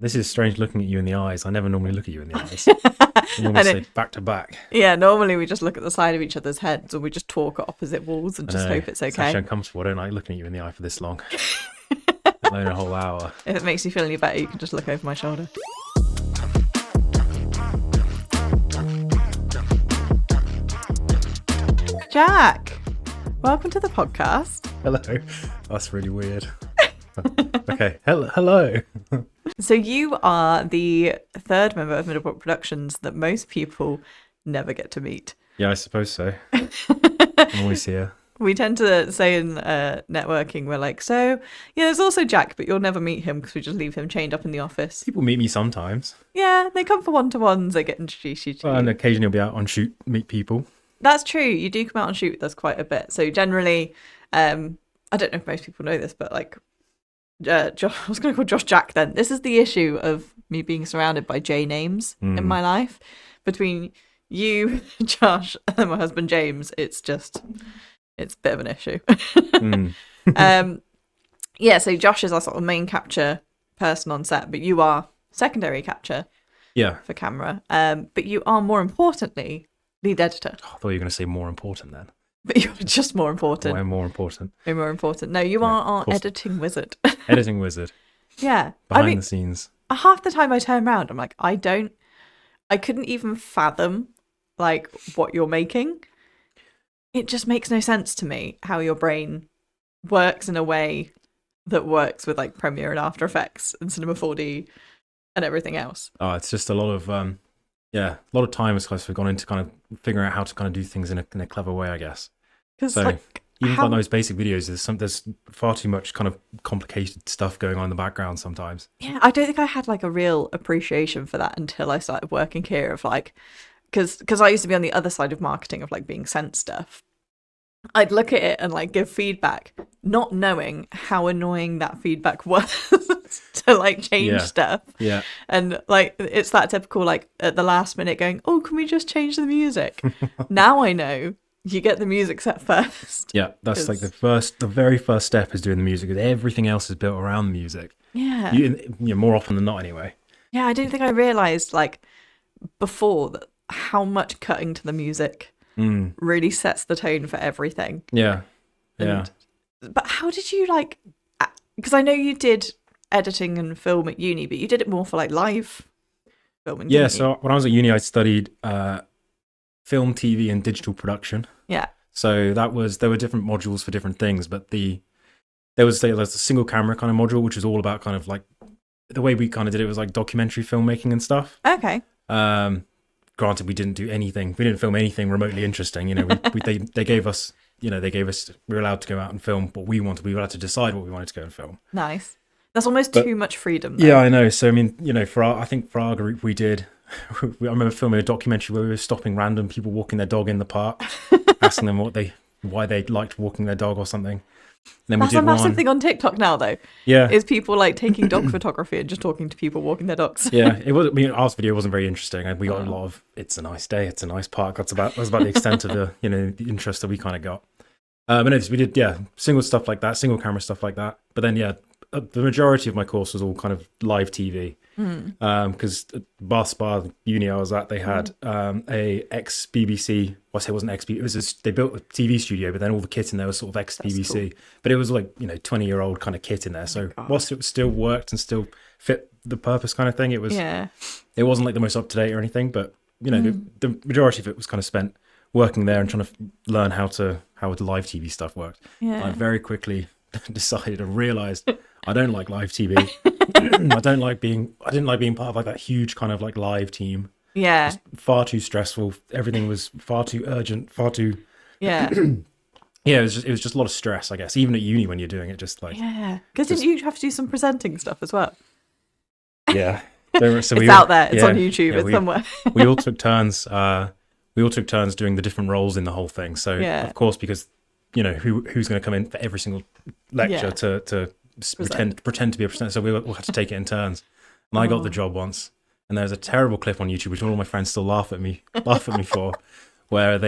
This is strange looking at you in the eyes. I never normally look at you in the eyes. I normally say back to back. Yeah, normally we just look at the side of each other's heads, or we just talk at opposite walls and just hope it's okay. It's actually uncomfortable. I don't like looking at you in the eye for this long. Let alone a whole hour. If it makes you feel any better, you can just look over my shoulder. Jack, welcome to the podcast. Hello. That's really weird. Okay. Hello. So you are the third member of Middlebrook Productions that most people never get to meet. Yeah, I suppose so. I'm always here. We tend to say in networking, we're like, so, yeah, there's also Jack, but you'll never meet him because we just leave him chained up in the office. People meet me sometimes. Yeah, they come for one-to-ones, they get introduced you to Well, and occasionally I'll be out on shoot, meet people. That's true. You do come out and shoot with us quite a bit. So generally, I don't know if most people know this, but like, I was going to call Josh Jack then. This is the issue of me being surrounded by J names in my life. Between you, Josh, and my husband James, it's a bit of an issue. Yeah, so Josh is our sort of main capture person on set, but you are secondary capture for camera. But you are, more importantly, lead editor. Oh, I thought you were going to say more important then. But you're just more important. I'm more important. You're more important. No, you are our editing wizard. Editing wizard. Yeah. Behind the scenes. Half the time I turn around, I'm like, I couldn't even fathom like what you're making. It just makes no sense to me how your brain works in a way that works with like Premiere and After Effects and Cinema 4D and everything else. Oh, it's just a lot of a lot of time has kind of gone into kind of figuring out how to kind of do things in a clever way, I guess. Because so even for those basic videos, there's far too much kind of complicated stuff going on in the background sometimes. Yeah, I don't think I had like a real appreciation for that until I started working here. Of like, because I used to be on the other side of marketing of like being sent stuff. I'd look at it and like give feedback, not knowing how annoying that feedback was to like change stuff. Yeah. And like it's that typical like at the last minute going, oh, can we just change the music? Now I know you get the music set first. Yeah, that's like the very first step is doing the music. Everything else is built around the music. Yeah. More often than not anyway. Yeah, I don't think I realised like before that how much cutting to the music really sets the tone for everything. Yeah. But how did you like, because I know you did editing and film at uni, but you did it more for like live filming. Yeah, so when I was at uni, I studied film, TV, and digital production. Yeah. So there were different modules for different things, but there was a single camera kind of module, which was all about kind of like the way we kind of did it was like documentary filmmaking and stuff. Okay. Granted, we didn't do anything. We didn't film anything remotely interesting. You know, they gave us. We were allowed to go out and film what we wanted. We were allowed to decide what we wanted to go and film. Nice. That's almost too much freedom, though. Yeah, I know. So I mean, for our group, we did. I remember filming a documentary where we were stopping random people walking their dog in the park, asking them why they liked walking their dog or something. And then That's a massive thing on TikTok now, though. Yeah, is people like taking dog photography and just talking to people walking their dogs. Yeah, it was. I mean, our video wasn't very interesting, and we got a lot of "It's a nice day, it's a nice park." That was about the extent of the the interest that we kind of got. But anyways, we did single stuff like that, single camera stuff like that. But then the majority of my course was all kind of live TV. Because Bar uni I was at, they had a ex-BBC, well, I say it wasn't ex-BBC, they built a TV studio, but then all the kit in there was sort of ex-BBC. Cool. But it was like, 20-year-old kind of kit in there. So whilst it still worked and still fit the purpose kind of thing, it wasn't like the most up-to-date or anything, but, the majority of it was kind of spent working there and trying to learn how the live TV stuff worked. Yeah. I very quickly decided and realised I don't like live TV. I didn't like being part of like that huge kind of like live team. Yeah. It was far too stressful. Everything was far too urgent, far too. Yeah. Yeah, it was just a lot of stress, I guess. Even at uni when you're doing it, just like. Yeah. Because didn't you have to do some presenting stuff as well? Yeah. It's out there. It's on YouTube. It's somewhere. We all took turns. We all took turns doing the different roles in the whole thing. So of course, because who's going to come in for every single lecture to pretend to be a presenter. So we all had to take it in turns. And I got the job once, and there's a terrible clip on YouTube which all my friends still laugh at me for, where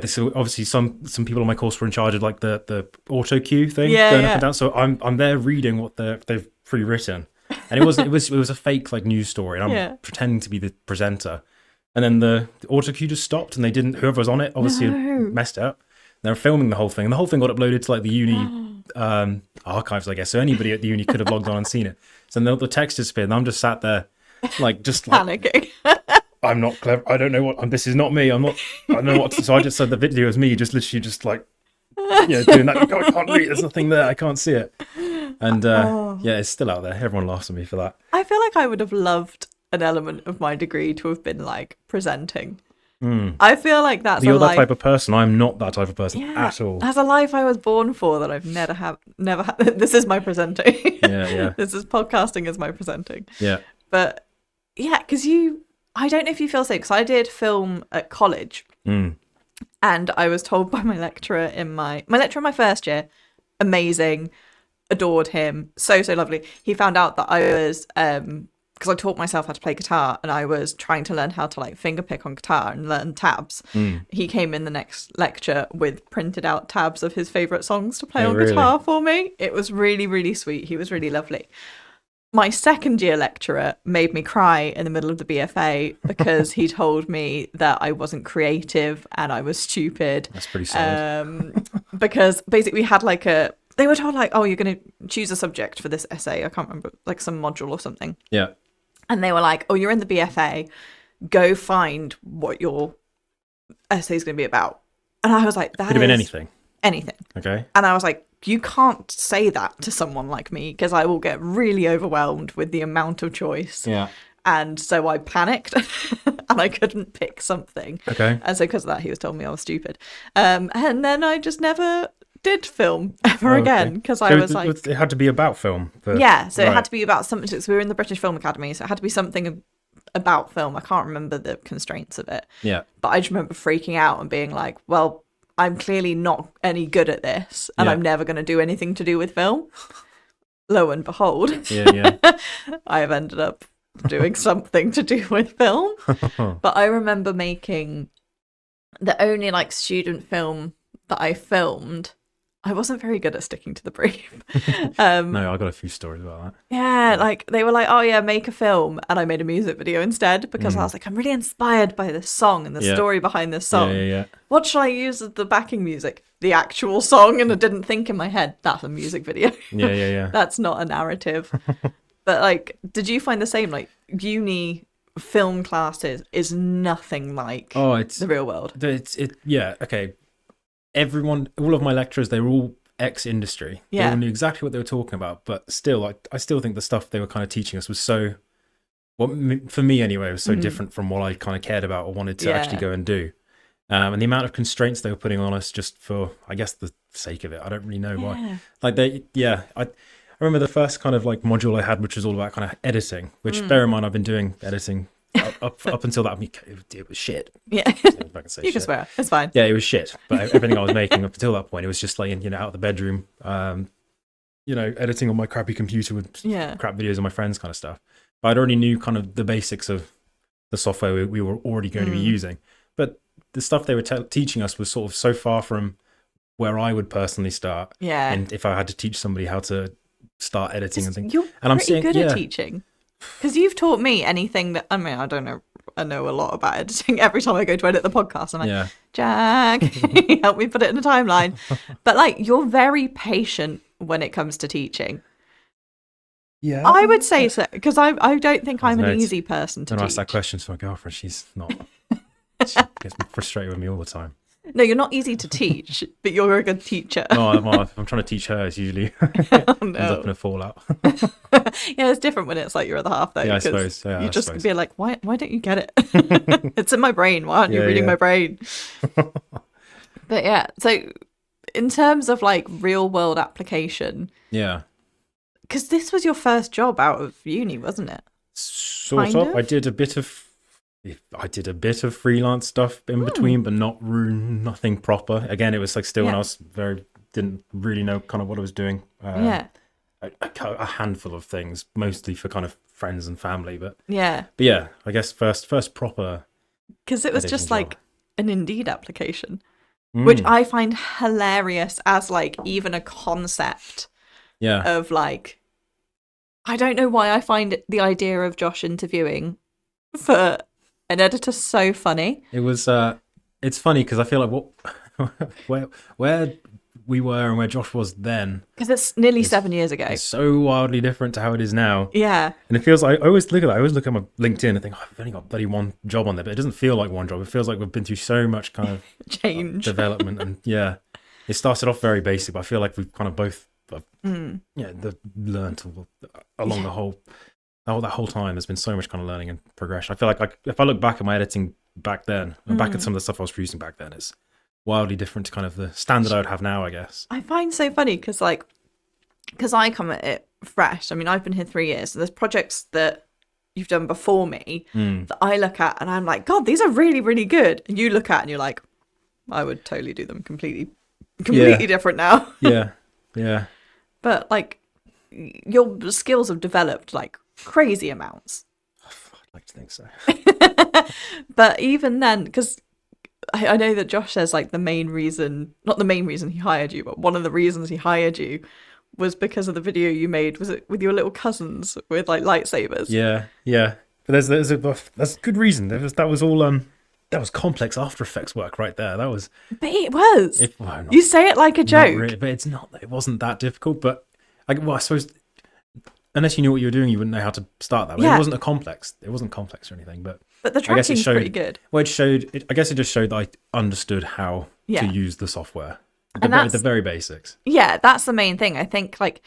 so obviously some people on my course were in charge of like the auto cue thing going up and down. So I'm there reading what they've pre-written, and it was a fake like news story, and I'm pretending to be the presenter, and then the auto cue just stopped, and they didn't. Whoever was on it obviously had messed it up. They were filming the whole thing, and the whole thing got uploaded to like the uni archives, I guess. So anybody at the uni could have logged on and seen it. So then the text disappeared, and I'm just sat there, just panicking. I'm not clever. I don't know what. This is not me. I don't know what. So I just said the video is me, just literally just like, doing that. I can't read. There's nothing there. I can't see it. And it's still out there. Everyone laughs at me for that. I feel like I would have loved an element of my degree to have been like presenting. I feel like that's you're that type of person. I'm not that type of person at all. That's a life I was born for that I've never had. This is my presenting. Yeah. This is podcasting as my presenting. Yeah. But yeah, because I don't know if you feel so, because I did film at college, and I was told by my lecturer in my first year, amazing, adored him, so lovely. He found out that I was because I taught myself how to play guitar, and I was trying to learn how to like finger pick on guitar and learn tabs. He came in the next lecture with printed out tabs of his favourite songs to play on guitar for me. It was really, really sweet. He was really lovely. My second year lecturer made me cry in the middle of the BFA because he told me that I wasn't creative and I was stupid. That's pretty sad. Because basically we had they were told like, oh, you're going to choose a subject for this essay. I can't remember, like some module or something. Yeah. And they were like, oh, you're in the BFA. Go find what your essay is going to be about. And I was like, that could have been anything. Anything. Okay. And I was like, you can't say that to someone like me because I will get really overwhelmed with the amount of choice. Yeah. And so I panicked and I couldn't pick something. Okay. And so because of that, he was telling me I was stupid. And then I just never did film ever again because I was like... It had to be about film. It had to be about something. So we were in the British Film Academy, so it had to be something about film. I can't remember the constraints of it. Yeah. But I just remember freaking out and being like, well, I'm clearly not any good at this, and I'm never going to do anything to do with film. Lo and behold, I have ended up doing something to do with film. But I remember making the only like student film that I filmed. I wasn't very good at sticking to the brief. No, I got a few stories about that. Yeah, like they were like, oh yeah, make a film. And I made a music video instead because I was like, I'm really inspired by this song and the story behind this song. Yeah. What should I use as the backing music? The actual song. And I didn't think in my head, that's a music video. Yeah. That's not a narrative. But like, did you find the same? Like uni film classes is nothing like the real world. Okay. All of my lecturers, they were all ex-industry. Yeah. They all knew exactly what they were talking about, but still, I still think the stuff they were kind of teaching us was so, for me anyway, was so different from what I kind of cared about or wanted to actually go and do. And the amount of constraints they were putting on us just for, I guess, the sake of it. I don't really know why. Like I remember the first kind of like module I had, which was all about kind of editing, which bear in mind, I've been doing editing up until that. I mean, it was shit. Yeah. You can swear. It's fine. Yeah, it was shit. But everything I was making up until that point, it was just like, out of the bedroom, editing on my crappy computer with crap videos of my friends kind of stuff. But I already knew kind of the basics of the software we were already going to be using. But the stuff they were teaching us was sort of so far from where I would personally start. Yeah. And if I had to teach somebody how to start editing and things. You're pretty good at teaching. Because you've taught me anything that, I mean, I don't know. I know a lot about editing. Every time I go to edit the podcast, I'm like, Jack, help me put it in a timeline. But like, you're very patient when it comes to teaching. Yeah. I would say so, because I don't think I'm an easy person to teach. Don't ask that question to my girlfriend. She's not. She gets frustrated with me all the time. No, you're not easy to teach, but you're a good teacher. No, I'm trying to teach her. It's usually ends up in a fallout. Yeah, it's different when it's like your other half, though. Yeah, I suppose. Yeah, you just be like, why don't you get it? It's in my brain. Why aren't you reading my brain? But yeah, so in terms of like real world application. Yeah. Because this was your first job out of uni, wasn't it? Sort of. I did a bit of freelance stuff in between, but nothing proper. Again, it was like still when I was didn't really know kind of what I was doing. A handful of things, mostly for kind of friends and family. But yeah, I guess first proper. Because it was just like an Indeed application, which I find hilarious as like even a concept. Yeah. Of like I don't know why I find the idea of Josh interviewing for an editor so funny. It was. It's funny because I feel like where we were and where Josh was then, because it's nearly 7 years ago. It's so wildly different to how it is now. Yeah. And it feels like I always look at that. I always look at my LinkedIn and think, oh, I've only got bloody one job on there, but it doesn't feel like one job. It feels like we've been through so much kind of change, development, and yeah, it started off very basic, but I feel like we've kind of both, learned along the whole that whole time. There's been so much kind of learning and progression. I feel like if I look back at my editing back then, and back at some of the stuff I was producing back then, it's wildly different to kind of the standard I would have now, I guess. I find so funny because I come at it fresh. I mean, I've been here 3 years, so there's projects that you've done before me that I look at and I'm like, God, these are really, really good. And you look at and you're like, I would totally do them completely different now. Yeah. But like, your skills have developed like crazy amounts. I'd like to think so. But even then, because I know that Josh says like not the main reason he hired you, but one of the reasons he hired you was because of the video you made. Was it with your little cousins with like lightsabers? Yeah. But there's good reason. That was complex After Effects work right there. That was. But it was. You say it like a joke, really, but it's not. It wasn't that difficult. But I suppose unless you knew what you were doing, you wouldn't know how to start that. But it wasn't complex or anything. But the tracking's pretty good. Well, I guess it just showed that I understood how to use the software. The very basics. Yeah, that's the main thing. I think and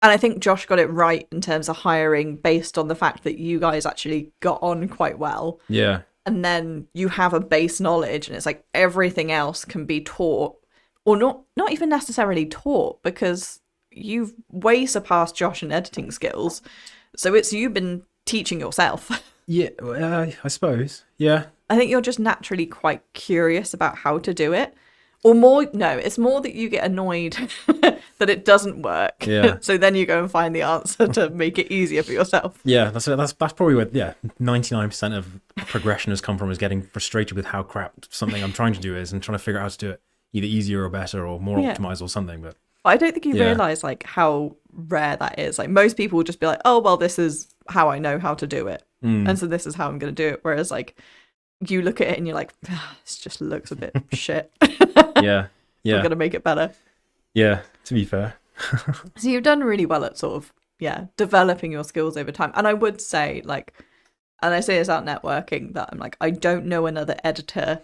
I think Josh got it right in terms of hiring based on the fact that you guys actually got on quite well. Yeah. And then you have a base knowledge, and it's like everything else can be taught, or not even necessarily taught, because you've way surpassed Josh in editing skills. So it's you been teaching yourself. Yeah, I suppose. Yeah. I think you're just naturally quite curious about how to do it. Or it's more that you get annoyed that it doesn't work. Yeah. So then you go and find the answer to make it easier for yourself. Yeah, that's probably where 99% of progression has come from, is getting frustrated with how crap something I'm trying to do is and trying to figure out how to do it either easier or better or more optimized or something. But I don't think you realise like how rare that is. Like most people will just be like, oh well, this is how I know how to do it. And so this is how I'm going to do it. Whereas like you look at it and you're like, this just looks a bit shit. Yeah. I'm going to make it better. Yeah, to be fair. So you've done really well at sort of, developing your skills over time. And I would say like, and I say this out networking, that I'm like, I don't know another editor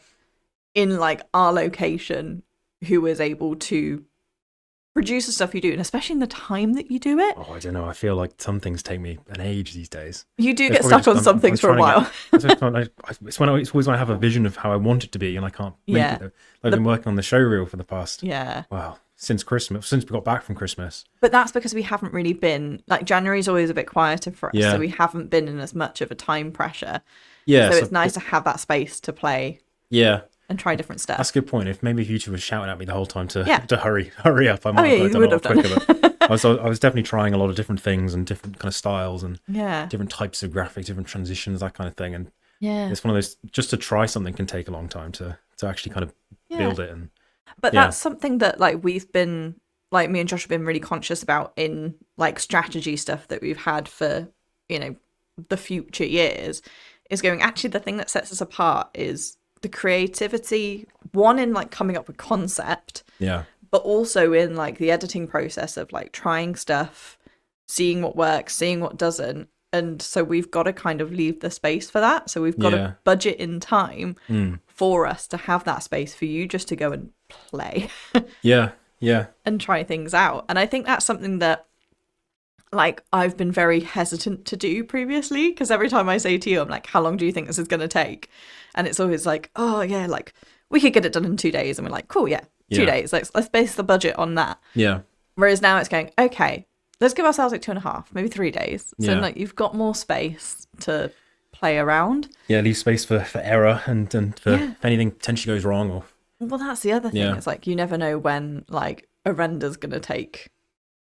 in like our location who is able to produce the stuff you do, and especially in the time that you do it. Oh, I don't know. I feel like some things take me an age these days. You do get stuck on some things for a while. It's always when I have a vision of how I want it to be, and I can't make it. I've been working on the show reel for the past. Wow. Since Christmas, since we got back from Christmas. But that's because we haven't really been, like, January's always a bit quieter for us, so we haven't been in as much of a time pressure. Yeah. So it's nice to have that space to play. Yeah. And try different stuff. That's a good point. If maybe if you two were shouting at me the whole time to hurry up, I might have done it quicker. But I was definitely trying a lot of different things and different kind of styles and different types of graphics, different transitions, that kind of thing. And it's one of those, just to try something can take a long time to actually kind of build it. But that's something that like we've been, like me and Josh have been really conscious about in like strategy stuff that we've had for, the future years, is going, actually the thing that sets us apart is the creativity, one in like coming up with concept, but also in like the editing process of like trying stuff, seeing what works, seeing what doesn't. And so we've got to kind of leave the space for that. So we've got to budget in time for us to have that space for you just to go and play. And try things out. And I think that's something that like I've been very hesitant to do previously, because every time I say to you, I'm like, how long do you think this is going to take? And it's always like, oh yeah, like we could get it done in 2 days. And we're like, cool, 2 days. Let's base the budget on that. Whereas now it's going, okay, let's give ourselves like 2.5, maybe 3 days. So like you've got more space to play around. Leave space for error and for if anything potentially goes wrong. Or well, that's the other thing. It's like you never know when like a render's going to take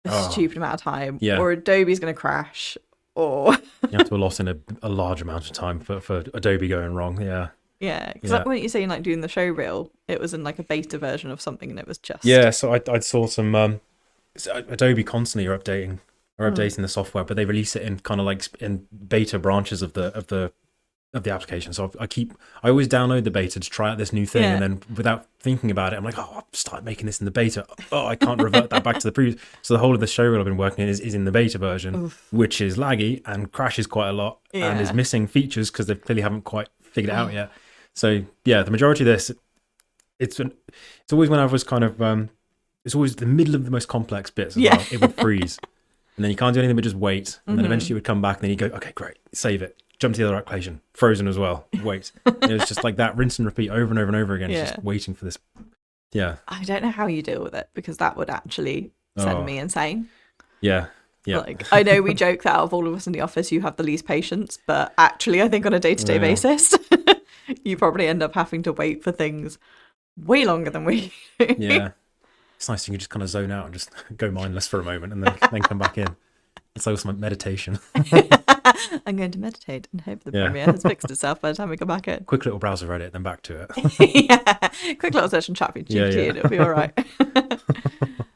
a stupid amount of time, or Adobe's going to crash, or you have to allot in a large amount of time for Adobe going wrong. Because like when you're saying like doing the show reel, it was in like a beta version of something, and it was just so I saw some Adobe constantly are updating are updating the software, but they release it in kind of like in beta branches of the application. So I always download the beta to try out this new thing, and then without thinking about it, I'm like, oh, I'll start making this in the beta. Oh, I can't revert that back to the previous. So the whole of the showreel I've been working in is in the beta version, which is laggy and crashes quite a lot and is missing features because they clearly haven't quite figured it out yet. So yeah, the majority of this, it's always when I was kind of it's always the middle of the most complex bits as well. It would freeze, and then you can't do anything but just wait, and then eventually it would come back, and then you go, okay, great, save it. Jump to the other equation, frozen as well. Wait, it was just like that, rinse and repeat over and over and over again. It's just waiting for this. Yeah, I don't know how you deal with it, because that would actually send me insane. Yeah. Like, I know we joke that out of all of us in the office, you have the least patience, but actually, I think on a day-to-day basis, you probably end up having to wait for things way longer than we do. Yeah, it's nice you can just kind of zone out and just go mindless for a moment, and then come back in. It's like some meditation. I'm going to meditate and hope the Premiere has fixed itself by the time we come back in. Quick little browser Reddit, then back to it. Quick little session chat with GPT and it'll be all right.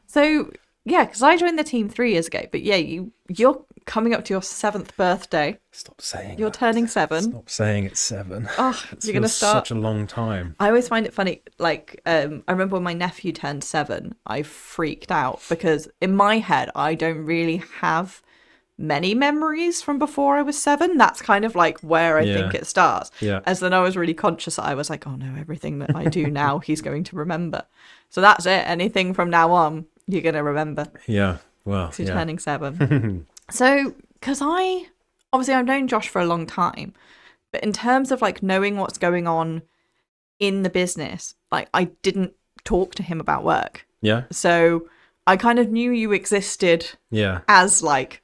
So, yeah, because I joined the team 3 years ago, but yeah, you're coming up to your 7th birthday. Stop saying You're turning 7. Stop saying it's 7. Oh, you're going to start. Such a long time. I always find it funny. Like, I remember when my nephew turned 7, I freaked out because in my head, I don't really have many memories from before I was 7. That's kind of like where I think it starts. Yeah. As then I was really conscious that I was like, oh no, everything that I do now, he's going to remember. So that's it. Anything from now on, you're going to remember. Yeah. Well, you're turning 7. So, because I've known Josh for a long time, but in terms of like knowing what's going on in the business, like I didn't talk to him about work. Yeah. So I kind of knew you existed as like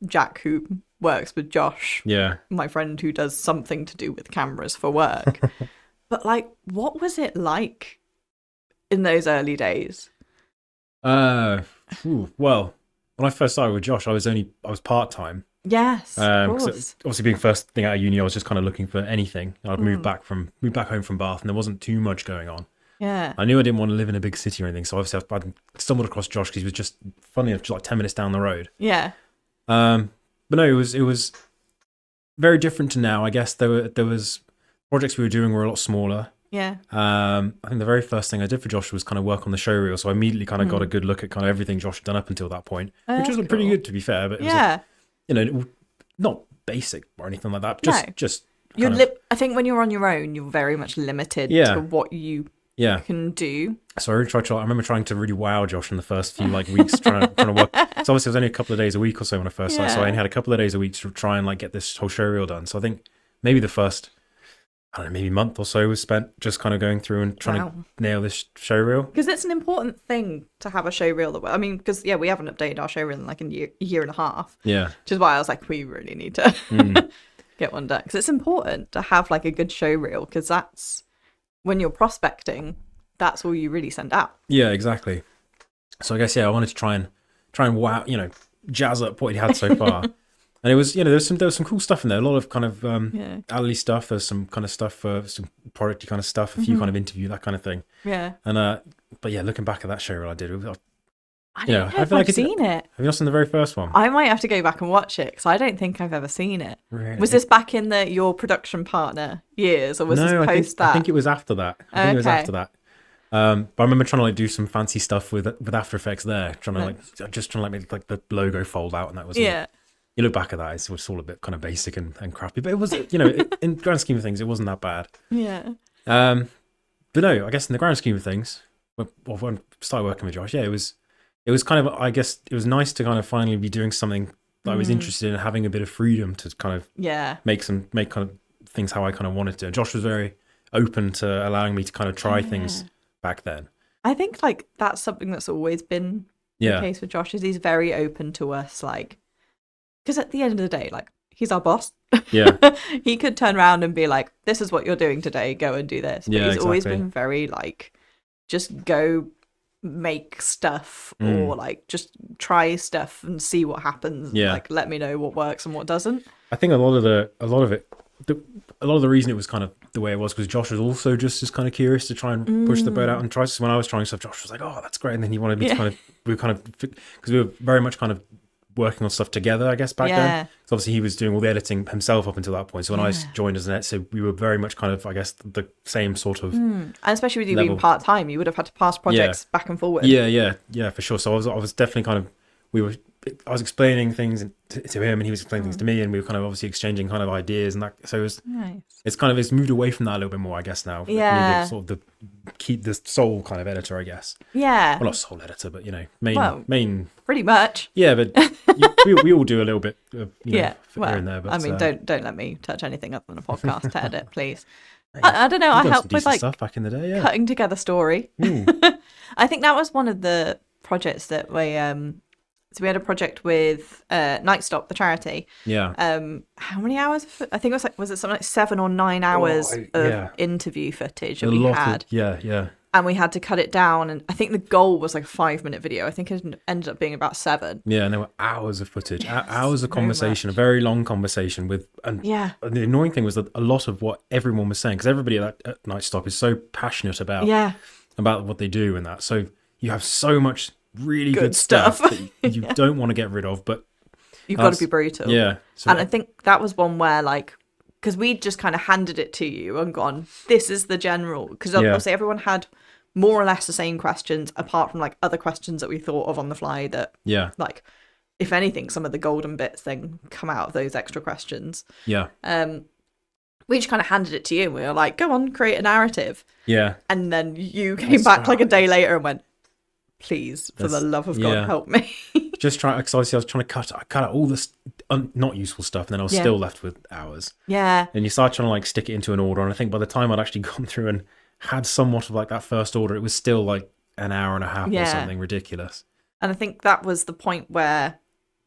Jack who works with Josh. Yeah. My friend who does something to do with cameras for work. But like, what was it like in those early days? Well, when I first started with Josh, I was part-time. Yes, of course. Obviously, being first thing out of uni, I was just kind of looking for anything. I'd moved back home from Bath, and there wasn't too much going on. Yeah. I knew I didn't want to live in a big city or anything, so obviously I stumbled across Josh because he was just, funny enough, just like 10 minutes down the road. Yeah. But no, it was very different to now. I guess there was projects we were doing were a lot smaller. Yeah. I think the very first thing I did for Josh was kind of work on the showreel, so I immediately kind of got a good look at kind of everything Josh had done up until that point, which was pretty good, to be fair. But it was not basic or anything like that. Just I think when you're on your own, you're very much limited to what you can do. So I remember trying to really wow Josh in the first few weeks, trying to work. So obviously it was only a couple of days a week or so when I first started. So I only had a couple of days a week to try and get this whole showreel done. So I think maybe the first, I don't know, maybe month or so was spent just kind of going through and trying to nail this showreel. Because it's an important thing to have a showreel. Because we haven't updated our showreel in a year and a half. Yeah. Which is why I was like, we really need to get one done. Because it's important to have a good showreel, because that's when you're prospecting, that's all you really send out. Yeah, exactly. So I guess I wanted to try and wow, jazz up what he had so far. And it was, there was some cool stuff in there. A lot of kind of alley stuff. There's some kind of stuff for some producty kind of stuff. A few kind of interview, that kind of thing. Yeah. And but yeah, looking back at that showreel I did, I don't know if I've seen it. Have you not seen the very first one? I might have to go back and watch it, because I don't think I've ever seen it. Really? Was this back in your production partner years, or was this post that? I think it was after that. I think it was after that. But I remember trying to do some fancy stuff with After Effects there, trying to make the logo fold out, and that was it. You look back at that, it's all a bit kind of basic and crappy, but it was, in grand scheme of things, it wasn't that bad. Yeah. But no, I guess in the grand scheme of things, when I started working with Josh, it was kind of, I guess it was nice to kind of finally be doing something that I was interested in, having a bit of freedom to kind of make kind of things how I kind of wanted to. Josh was very open to allowing me to kind of try things back then. I think that's something that's always been the case with Josh, is he's very open to us, because at the end of the day, he's our boss. Yeah. He could turn around and be like, this is what you're doing today, go and do this. But he's always been very just go make stuff, or just try stuff and see what happens. Yeah. Let me know what works and what doesn't. I think a lot of the reason it was kind of the way it was because Josh was also just as kind of curious to try and push the boat out and try. So when I was trying stuff, Josh was like, "Oh, that's great," and then he wanted me to because we were very much kind of working on stuff together, I guess, back then. Yeah. So obviously he was doing all the editing himself up until that point. So when I Yeah. joined as an editor, we were very much kind of, I guess, the same sort of And especially with you level. being part-time, you would have had to pass projects back and forward. Yeah, for sure. So I was definitely kind of, I was explaining things to him, and he was explaining things to me, and we were kind of obviously exchanging kind of ideas and that. So Nice. it's moved away from that a little bit more, I guess, now. Yeah. Me, sort of keep the sole kind of editor, I guess. Yeah. Well, not sole editor, but main. Pretty much. Yeah, but we all do a little bit of here and there. But I mean, don't let me touch anything other than a podcast to edit, please. I don't know. I helped with like stuff back in the day. Yeah. cutting together story. I think that was one of the projects that we so we had a project with Night Stop, the charity. Yeah. How many hours? I think it was was it something like 7 or 9 hours of interview footage that we had. Yeah. And we had to cut it down, and I think the goal was like a 5-minute video. I think it ended up being about 7. Yeah, and there were hours of footage, hours of conversation, a very long conversation with. And the annoying thing was that a lot of what everyone was saying, because everybody at Night Stop is so passionate about what they do and that. So you have so much really good stuff that you don't want to get rid of, but you've got to be brutal. Yeah. So and I think that was one where like, because we just kind of handed it to you and gone, this is the general, because obviously everyone had more or less the same questions, apart from like other questions that we thought of on the fly that like, if anything, some of the golden bits then come out of those extra questions. Yeah. We just kind of handed it to you and we were like, go on, create a narrative. Yeah. And then you came back like a day later and went, please, for the love of God, help me. Just trying, because obviously I was trying to cut out all this not useful stuff, and then I was still left with hours. Yeah. And you start trying to like stick it into an order, and I think by the time I'd actually gone through and had somewhat of like that first order, it was still like an hour and a half or something ridiculous. And I think that was the point where,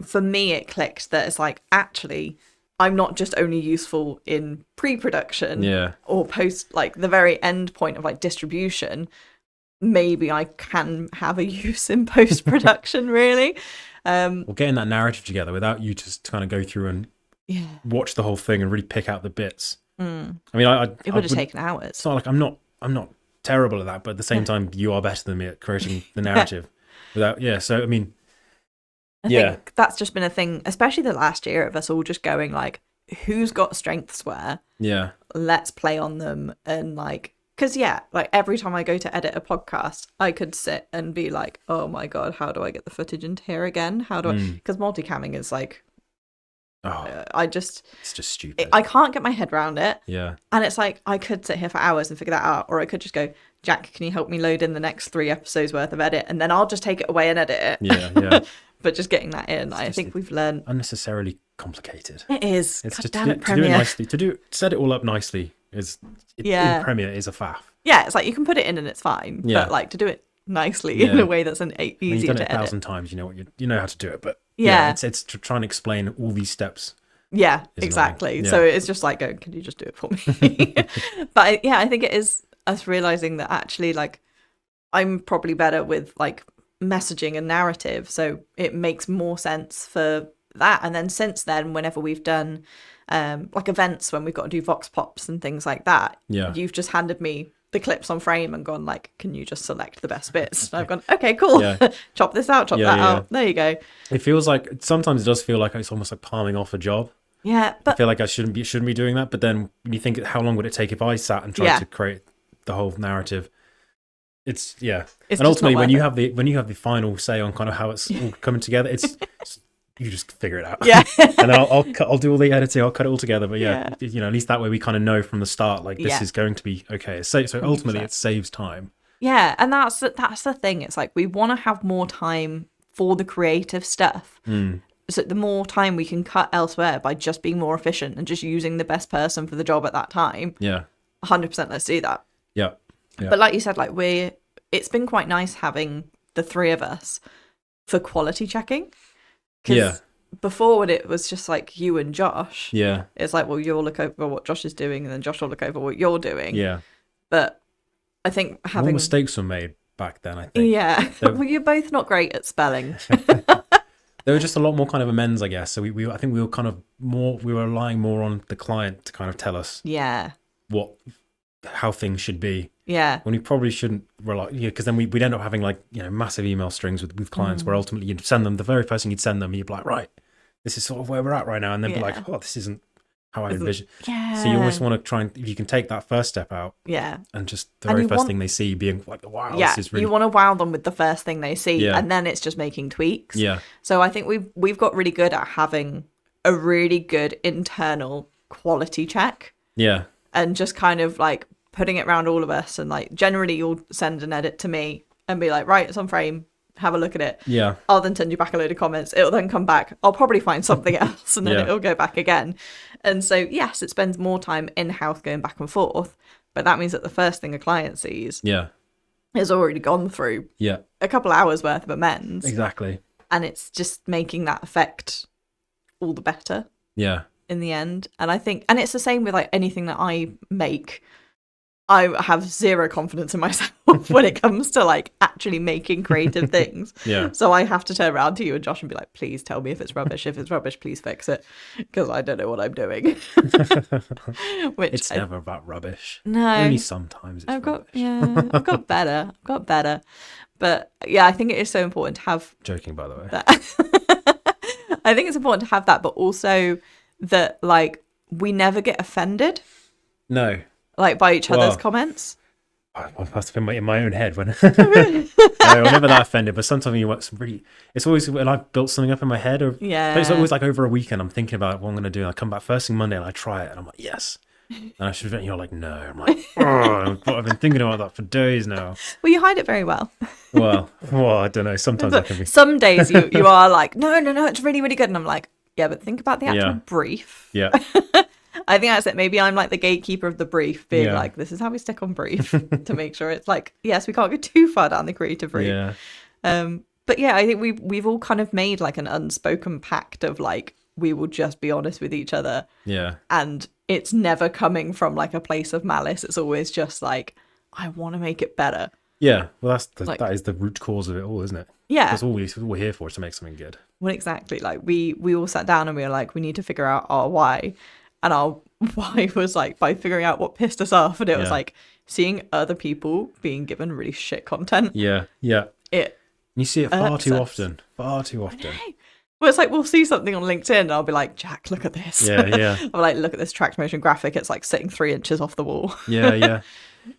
for me, it clicked that it's like, actually, I'm not just only useful in pre-production or post, like the very end point of like distribution. Maybe I can have a use in post-production, really. Well, getting that narrative together without you just kind of go through and watch the whole thing and really pick out the bits. I mean, it would have taken hours. It's not like I'm not terrible at that, but at the same time, you are better than me at creating the narrative. So I mean, I think that's just been a thing, especially the last year of us all just going like, who's got strengths where? Yeah. Let's play on them, and like, because like every time I go to edit a podcast, I could sit and be like, oh my God, how do I get the footage into here again? How do I? Because multicamming is like, it's just stupid. I can't get my head around it. Yeah. And it's like, I could sit here for hours and figure that out, or I could just go, Jack, can you help me load in the next 3 episodes worth of edit? And then I'll just take it away and edit it. Yeah. But just getting that in, I think we've learned. Unnecessarily complicated. It is. It's God to do it nicely, to set it all up nicely in Premiere is a faff. Yeah, it's like you can put it in and it's fine. Yeah. But like to do it nicely in a way that's easier you've done to it 1,000 times, you know how to do it. But it's to try and explain all these steps. Yeah, exactly. So it's just like going, can you just do it for me? But I think it is us realizing that actually like I'm probably better with like messaging and narrative, so it makes more sense for that. And then since then, whenever we've done like events, when we've got to do vox pops and things like that, you've just handed me the clips on frame and gone like, can you just select the best bits? And I've gone, okay, cool. Chop this out, chop that out. There you go. It feels like, sometimes it does feel like it's almost like palming off a job. Yeah, but I feel like I shouldn't be doing that. But then when you think, how long would it take if I sat and tried to create the whole narrative? It's and ultimately when you have the final say on kind of how it's all coming together, it's you just figure it out. Yeah. And then I'll do all the editing, I'll cut it all together. But at least that way we kind of know from the start, like this is going to be okay. So ultimately 100%. It saves time. Yeah, and that's the thing. It's like we want to have more time for the creative stuff. So the more time we can cut elsewhere by just being more efficient and just using the best person for the job at that time. 100%, let's do that. Yeah. But like you said, like it's been quite nice having the 3 of us for quality checking. Because before, when it was just like you and Josh, it's like, well, you'll look over what Josh is doing and then Josh will look over what you're doing. But I think having... More mistakes were made back then, I think. Well, you're both not great at spelling. There were just a lot more kind of amends, I guess. So I think we were kind of more, we were relying more on the client to kind of tell us how things should be. Yeah. When we probably shouldn't rely, because then we'd end up having like, massive email strings with clients where ultimately you'd send them, the very first thing you'd send them, you'd be like, right, this is sort of where we're at right now. And then be like, oh, this isn't how I envision. Yeah. So you almost want to try and, if you can take that first step out. Yeah. And just the very first thing they see being like, wow, this is really... you want to wow them with the first thing they see. Yeah. And then it's just making tweaks. Yeah. So I think we've got really good at having a really good internal quality check. Yeah. And just kind of like putting it around all of us. And like generally you'll send an edit to me and be like, right, it's on frame. Have a look at it. Yeah. I'll then send you back a load of comments. It'll then come back. I'll probably find something else and then it'll go back again. And so, yes, it spends more time in-house going back and forth. But that means that the first thing a client sees has already gone through a couple hours worth of amends. Exactly. And it's just making that effect all the better. Yeah. In the end. And I think, and it's the same with like anything that I make. I have zero confidence in myself when it comes to like actually making creative things. Yeah. So I have to turn around to you and Josh and be like, please tell me if it's rubbish. If it's rubbish, please fix it. Because I don't know what I'm doing. It's never about rubbish. No. Only sometimes it's rubbish. I've got better. But yeah, I think it is so important to have... Joking, by the way. That. I think it's important to have that, but also that like we never get offended. No. Like by each other's comments. I must have been in my own head when no, I'm never that offended, but sometimes you want some really, it's always when I've built something up in my head, or it's always like over a weekend I'm thinking about what I'm going to do, and I come back first thing Monday and I try it and I'm like, yes, and I should have, you're like, no, I'm like, oh, I've been thinking about that for days now. Well, you hide it very well. well I don't know, sometimes I can be, some days you are like, no, it's really, really good, and I'm like, yeah, but think about the actual brief. Yeah. I think that's it. Maybe I'm like the gatekeeper of the brief, being like, this is how we stick on brief to make sure it's like, yes, we can't go too far down the creative route. Yeah. But yeah, I think we've all kind of made like an unspoken pact of like, we will just be honest with each other. Yeah. And it's never coming from like a place of malice. It's always just like, I want to make it better. Yeah. Well, that is the root cause of it all, isn't it? Yeah. That's all we're here for, is to make something good. Well, exactly. Like we all sat down and we were like, we need to figure out our why. And our why was like by figuring out what pissed us off. And it was like seeing other people being given really shit content. Yeah. Yeah. You see it far too often. Well, it's like we'll see something on LinkedIn and I'll be like, Jack, look at this. Yeah. I'll be like, look at this tracked motion graphic. It's like sitting 3 inches off the wall. Yeah.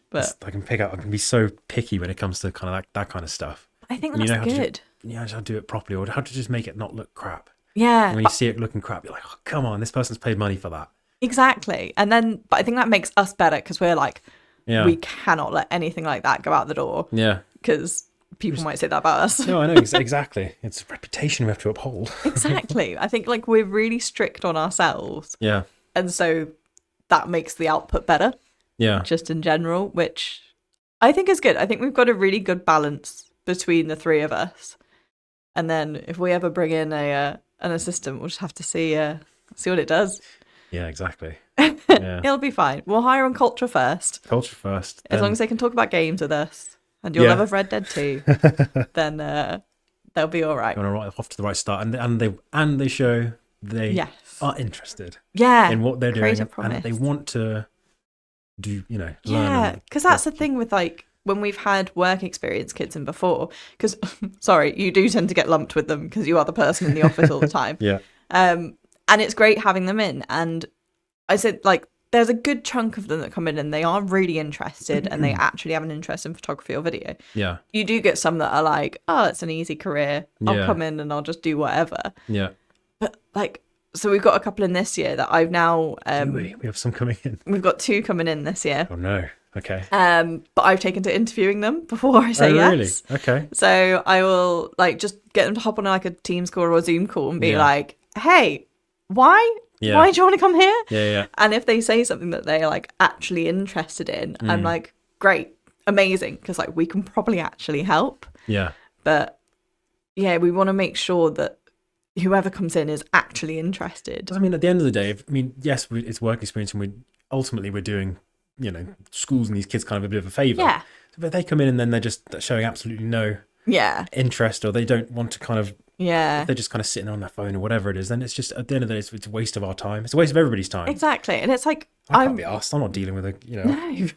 But I can be so picky when it comes to kind of that kind of stuff. I think that's good. How to do it properly, or how to just make it not look crap. Yeah. And when you see it looking crap, you're like, oh, come on, this person's paid money for that. Exactly. And then, but I think that makes us better because we're like, we cannot let anything like that go out the door. Yeah. Because people might say that about us. No, I know, exactly. It's a reputation we have to uphold. Exactly. I think like we're really strict on ourselves. Yeah. And so that makes the output better. Yeah. Just in general, which I think is good. I think we've got a really good balance between the three of us. And then if we ever bring in an assistant, we'll just have to see what it does. Yeah, exactly. Yeah. It'll be fine. We'll hire on culture first. As long as they can talk about games with us and your love of Red Dead 2, then they'll be all right. You're right off to the right start, and they show they are interested. Yeah, in what they're doing, promise. And they want to do, learn. Yeah, because that's the thing with like when we've had work experience kids in before. Because sorry, you do tend to get lumped with them because you are the person in the office all the time. Yeah. And it's great having them in. And I said, like, there's a good chunk of them that come in and they are really interested and they actually have an interest in photography or video. Yeah. You do get some that are like, oh, it's an easy career. I'll come in and I'll just do whatever. Yeah. But like, so we've got a couple in this year that I've now... we have some coming in. We've got 2 coming in this year. Oh, no. Okay. But I've taken to interviewing them before I say yes. Really? Okay. So I will like just get them to hop on like a Teams call or a Zoom call and be like, hey, why? Yeah. Why do you want to come here? Yeah. And if they say something that they're like actually interested in, I'm like, great, amazing, because like we can probably actually help. Yeah. But yeah, we want to make sure that whoever comes in is actually interested. I mean, at the end of the day, yes, it's work experience, and we're doing, schools and these kids kind of a bit of a favour. Yeah. But they come in and then they're just showing absolutely no interest, or they don't want to kind of. Yeah. If they're just kind of sitting on their phone or whatever it is, then it's just, at the end of the day, it's a waste of our time. It's a waste of everybody's time. Exactly. And it's like... I can't be asked. I'm not dealing with No.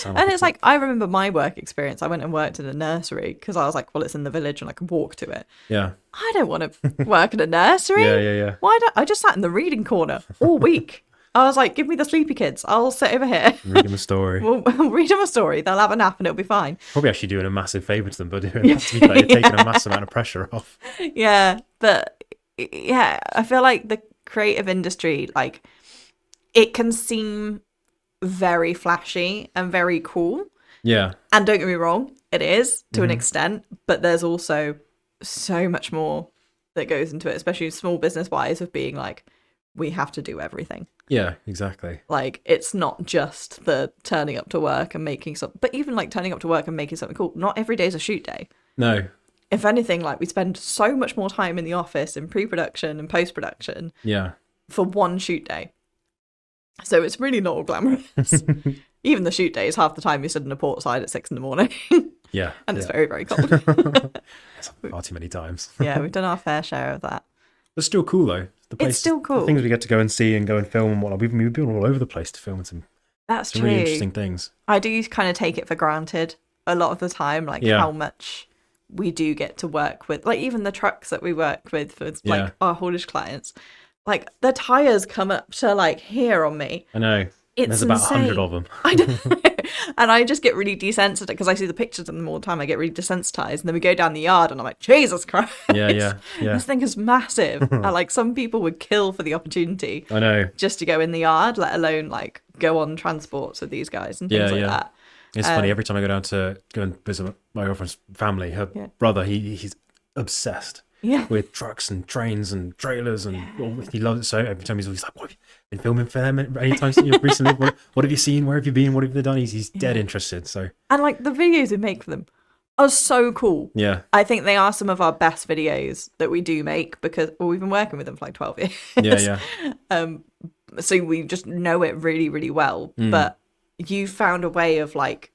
sound And it's like, I remember my work experience. I went and worked in a nursery because I was like, well, it's in the village and I can walk to it. Yeah. I don't want to work in a nursery. Yeah. Why don't I just sat in the reading corner all week? I was like, give me the sleepy kids. I'll sit over here. Read them a story. We'll read them a story. They'll have a nap and it'll be fine. Probably actually doing a massive favour to them, but doing that to be fair, you're taking a massive amount of pressure off. Yeah, but yeah, I feel like the creative industry, like, it can seem very flashy and very cool. Yeah. And don't get me wrong, it is to an extent, but there's also so much more that goes into it, especially small business wise, of being like, we have to do everything. Yeah, exactly. Like, it's not just the turning up to work and making something, but even like turning up to work and making something cool. Not every day is a shoot day. No. If anything, like, we spend so much more time in the office in pre-production and post-production for one shoot day. So it's really not all glamorous. Even the shoot day is half the time you sit in a port side at 6 a.m. Yeah. And it's very, very cold. It's far too many times. Yeah, we've done our fair share of that. It's still cool though. The place, It's still cool. The things we get to go and see and go and film and whatnot. We've been all over the place to film some That's really true. interesting things. I do kind of take it for granted a lot of the time, like how much we do get to work with. Like even the trucks that we work with for like our haulage clients, like the tires come up to like here on me. I know. It's There's about insane. 100 of them. I know. And I just get really desensitized because I see the pictures of them all the time. I get really desensitized. And then we go down the yard and I'm like, Jesus Christ. Yeah. This thing is massive. And like some people would kill for the opportunity I know. just to go in the yard, let alone like go on transports with these guys and things like that. It's funny, every time I go down to go and visit my girlfriend's family, her brother, he's obsessed with trucks and trains and trailers, and he loves it. So every time he's always like, what have you been filming for them anytime recently? What have you seen? Where have you been? What have they done? He's dead interested. So and like the videos we make for them are so cool. Yeah. I think they are some of our best videos that we do make because we've been working with them for like 12 years. Yeah. So we just know it really, really well. But you found a way of like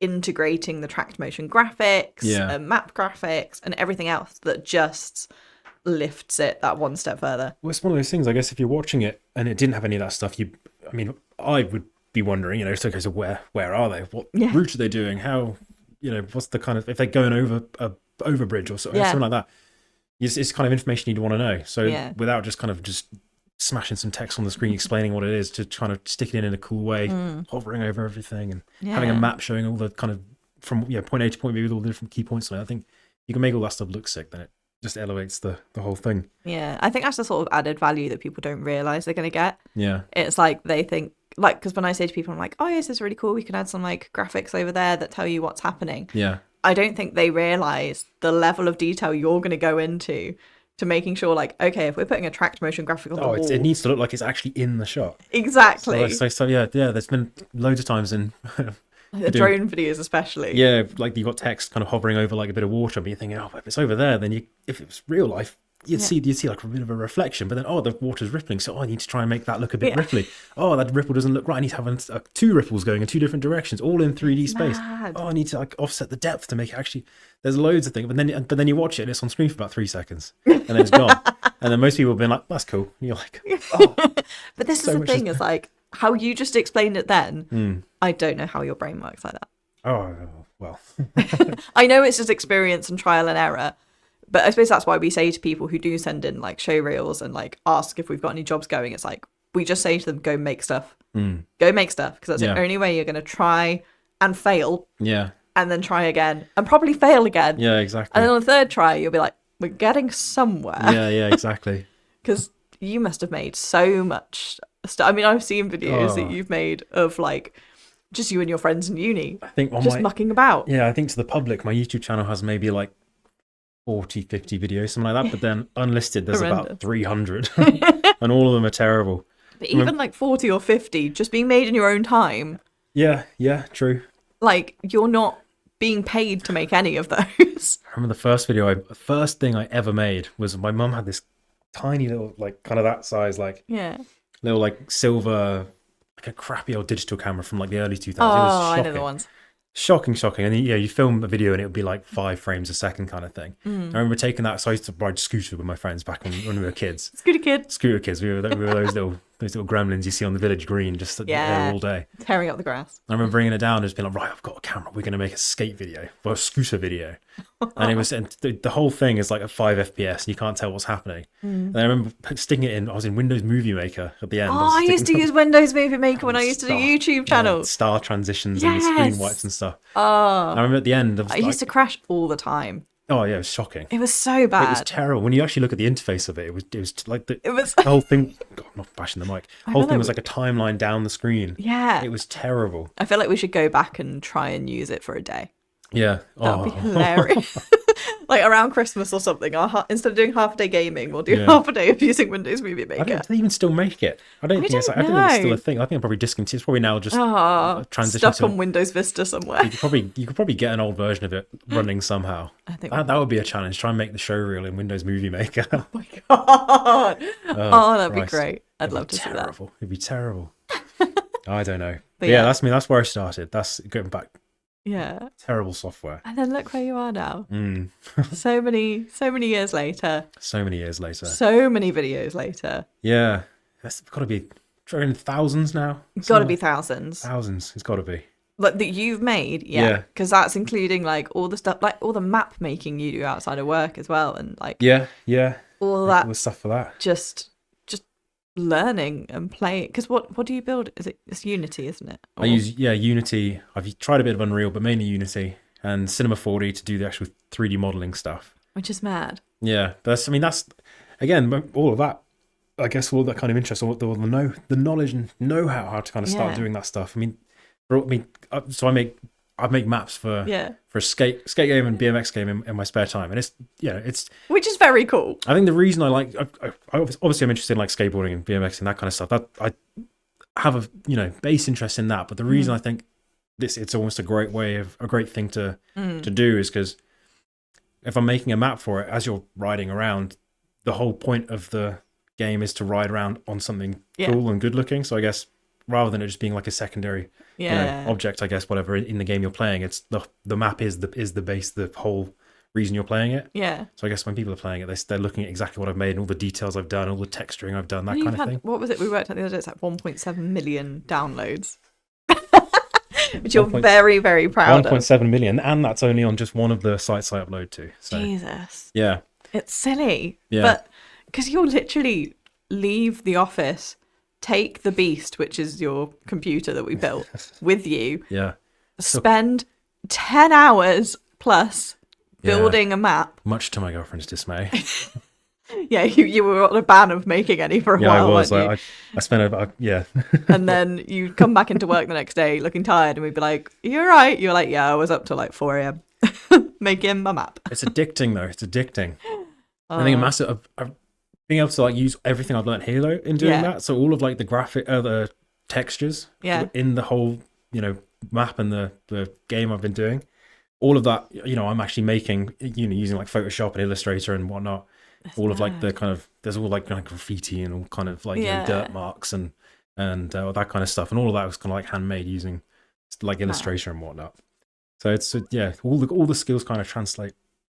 integrating the tracked motion graphics and map graphics and everything else that just lifts it that one step further. Well, it's one of those things, I guess, if you're watching it and it didn't have any of that stuff, I would be wondering, it's okay, so where are they? What route are they doing? How, what's the kind of, if they're going over a overbridge or something like that, it's kind of information you'd want to know. So without just kind of just smashing some text on the screen explaining what it is, to kind of stick it in a cool way, hovering over everything and having a map showing all the kind of from point A to point B with all the different key points on it. I think you can make all that stuff look sick, then it just elevates the whole thing. Yeah, I think that's the sort of added value that people don't realize they're going to get. Yeah. It's like they think, like, because when I say to people, I'm like, oh, yes, this is really cool. We can add some like graphics over there that tell you what's happening. Yeah. I don't think they realize the level of detail you're going to go into to making sure, like, okay, if we're putting a tracked motion graphic on the wall, it needs to look like it's actually in the shot. Exactly. So yeah. There's been loads of times in the drone videos, especially. Yeah, like you got text kind of hovering over like a bit of water, but you're thinking, oh, if it's over there, then if it was real life, you'd see like a bit of a reflection. But then, the water's rippling, so I need to try and make that look a bit ripply. Oh, that ripple doesn't look right. I need to have two ripples going in two different directions, all in 3D space. Oh, I need to like offset the depth to make it actually. There's loads of things, but then you watch it and it's on screen for about 3 seconds, and then it's gone. And then most people have been like, "That's cool." And you're like, "Oh." But this is the thing: is like how you just explained it. Then I don't know how your brain works like that. Oh well. I know it's just experience and trial and error. But I suppose that's why we say to people who do send in like show reels and like ask if we've got any jobs going, it's like we just say to them, go make stuff. Go make stuff, because that's the only way you're going to try and fail. Yeah. And then try again and probably fail again. Yeah, exactly. And then on the third try, you'll be like, we're getting somewhere. Yeah, exactly. Because you must have made so much stuff. I mean, I've seen videos that you've made of like just you and your friends in uni. I think just mucking about. Yeah, I think to the public, my YouTube channel has maybe like 40, 50 videos, something like that. But then unlisted, there's about 300. And all of them are terrible. But even like 40 or 50 just being made in your own time. Yeah, true. Like, you're not being paid to make any of those. I remember the first thing I ever made was my mum had this tiny little, like, kind of that size, like, little, like, silver, like a crappy old digital camera from, like, the early 2000s. Oh, it was shocking. I know the ones. Shocking. And then, you film a video and it would be like 5 frames a second kind of thing. I remember taking that, so I used to ride scooter with my friends back when we were kids. Scooter kids. We were those little those little gremlins you see on the village green, just there all day. Tearing up the grass. I remember bringing it down and just being like, right, I've got a camera. We're going to make a skate video, or a scooter video. And the whole thing is like at 5 FPS and you can't tell what's happening. And I remember sticking it in, I was in Windows Movie Maker at the end. I used to use Windows Movie Maker when I used to do YouTube channels. Star transitions and the screen wipes and stuff. Oh. I remember at the end. I used to crash all the time. Oh yeah, it was shocking. It was so bad. It was terrible. When you actually look at the interface of it, it was like the whole thing. God, I'm not bashing the mic. The whole thing was like a timeline down the screen. Yeah. It was terrible. I feel like we should go back and try and use it for a day. Yeah. That would be hilarious. Like around Christmas or something. Instead of doing half a day gaming, we'll do half a day of using Windows Movie Maker. I don't think they even still make it. I don't think it's still a thing. I think I'm probably discontinued. It's probably now just transition stuck on Windows Vista somewhere. You could probably get an old version of it running somehow. I think that would be a challenge. Try and make the show reel in Windows Movie Maker. Oh my god! That'd be great. I'd love to see that. It'd be terrible. I don't know. But yeah, that's where I started. That's going back. Yeah. Terrible software. And then look where you are now. So many years later. So many years later. So many videos later. Yeah. That's got to be thousands now. It's got to be thousands. Thousands. It's got to be. Like that you've made, yeah. Because that's including like all the stuff, like all the map making you do outside of work as well, and like all that stuff for that. Just learning and playing. Because what do you build? It's Unity, isn't it? I use Unity. I've tried a bit of Unreal, but mainly Unity and Cinema 4D to do the actual 3D modeling stuff. Which is mad. Yeah, that's again all of that. I guess all that kind of interest, all the knowledge and know-how to kind of start doing that stuff. So I make maps for a skate game and BMX game in my spare time, and it's which is very cool. I think the reason I obviously I'm interested in like skateboarding and BMX and that kind of stuff. That I have a base interest in that, but the reason I think it's almost a great thing to do is because if I'm making a map for it, as you're riding around, the whole point of the game is to ride around on something cool and good looking. So I guess rather than it just being like a secondary object, I guess, whatever in the game you're playing, it's the map is the base, the whole reason you're playing it. Yeah. So I guess when people are playing it, they're looking at exactly what I've made and all the details I've done, all the texturing I've done, that kind of thing. What was it we worked out the other day? It's like 1.7 million downloads. Which you're very, very proud of. 1.7 million, and that's only on just one of the sites I upload to. So, Jesus. Yeah. It's silly. Yeah. But because you'll literally leave the office, take the beast, which is your computer that we built, with you. Yeah. Spend 10 hours plus building a map. Much to my girlfriend's dismay. Yeah, you were on a ban of making any for a while. Yeah, I was. Weren't you? I spent about And then you come back into work the next day looking tired, and we'd be like, "You're right." You're like, "Yeah, I was up till like 4 a.m. making my map." It's addicting though. It's addicting. I think a massive being able to like use everything I've learned here though in doing that. So all of like the the textures in the whole map and the game I've been doing, all of that I'm actually making using like Photoshop and Illustrator and whatnot. All of like the kind of there's all like graffiti and all kind of like dirt marks and that kind of stuff, and all of that was kind of like handmade using like Illustrator and whatnot. So it's all the skills kind of translate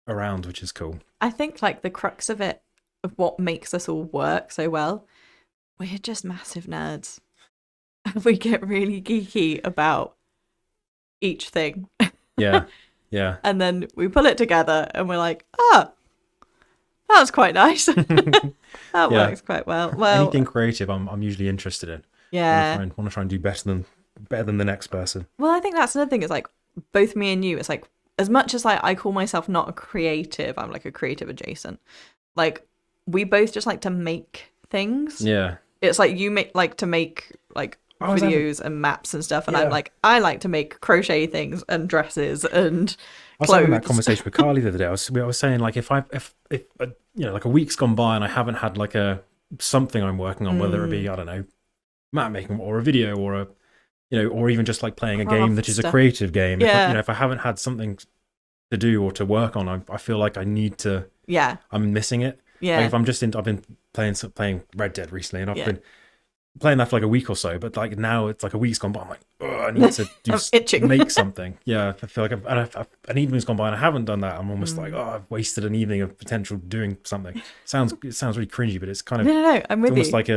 around, which is cool. I think like the crux of it, of what makes us all work so well, we're just massive nerds. We get really geeky about each thing. Yeah. And then we pull it together and we're like, that was quite nice. That works quite well. Well, anything creative, I'm usually interested in. Yeah, I want to try and do better than the next person. Well, I think that's another thing. Is like both me and you. It's like as much as like I call myself not a creative, I'm like a creative adjacent. Like we both just like to make things. Yeah, it's like you like to make like videos and maps and stuff, and I'm like I like to make crochet things and dresses and. I was having that conversation with Carly the other day. I was saying like if like a week's gone by and I haven't had like something I'm working on, whether it be I don't know map making or a video or a or even just like playing a game that is a creative game. If I haven't had something to do or to work on, I feel like I need to. Yeah, I'm missing it. Yeah, like if I've been playing Red Dead recently, and I've been playing that for like a week or so, but like now it's like a week's gone by. I'm like, I need to make something. Yeah, I feel like an evening's gone by and I haven't done that. I'm almost like, I've wasted an evening of potential doing something. It sounds really cringy, but it's kind of no. I'm with almost you. like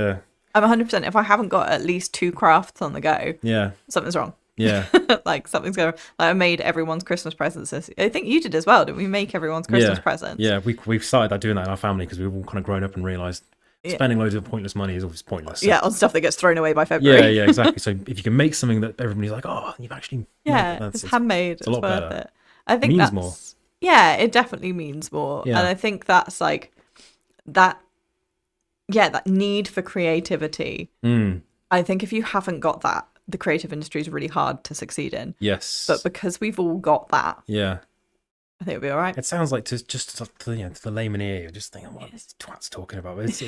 I'm 100%. If I haven't got at least 2 crafts on the go, Yeah. something's wrong. Yeah. Like something's going. Like I made everyone's Christmas presents. I think you did as well. Didn't we make everyone's Christmas presents? Yeah, we've started doing that in our family because we've all kind of grown up and realised spending loads of pointless money is always pointless. So. Yeah, on stuff that gets thrown away by February. Yeah, exactly. So if you can make something that everybody's like, oh, you've actually it's handmade. It's a lot worth better. it. I think means that's more. Yeah, it definitely means more. Yeah. And I think that's like that need for creativity. I think if you haven't got that, the creative industry is really hard to succeed in. Yes. But because we've all got that, yeah, I think it'll be all right. it sounds like to the layman ear, you're just thinking, what is twat's talking about? But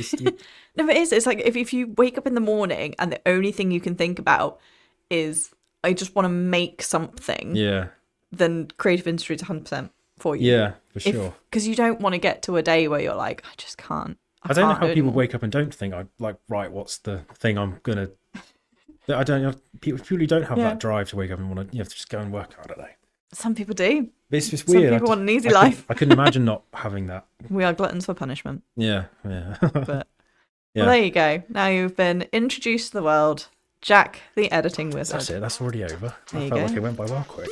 No, it is. It's like if you wake up in the morning and the only thing you can think about is, I just want to make something. Yeah. Then creative industry is 100% for you. Yeah, for sure. Because you don't want to get to a day where you're like, I just can't. I don't know how people wake up and don't think, right, what's the thing I'm gonna. I don't know. People who don't have that drive to wake up and want to, just go and work. I don't know. Some people do. It's just weird. Some people want an easy life. I couldn't imagine not having that. We are gluttons for punishment. Yeah. But well, there you go. Now you've been introduced to the world. Jack, the editing wizard. That's it. That's already over. There I you felt go. like it went by well quick.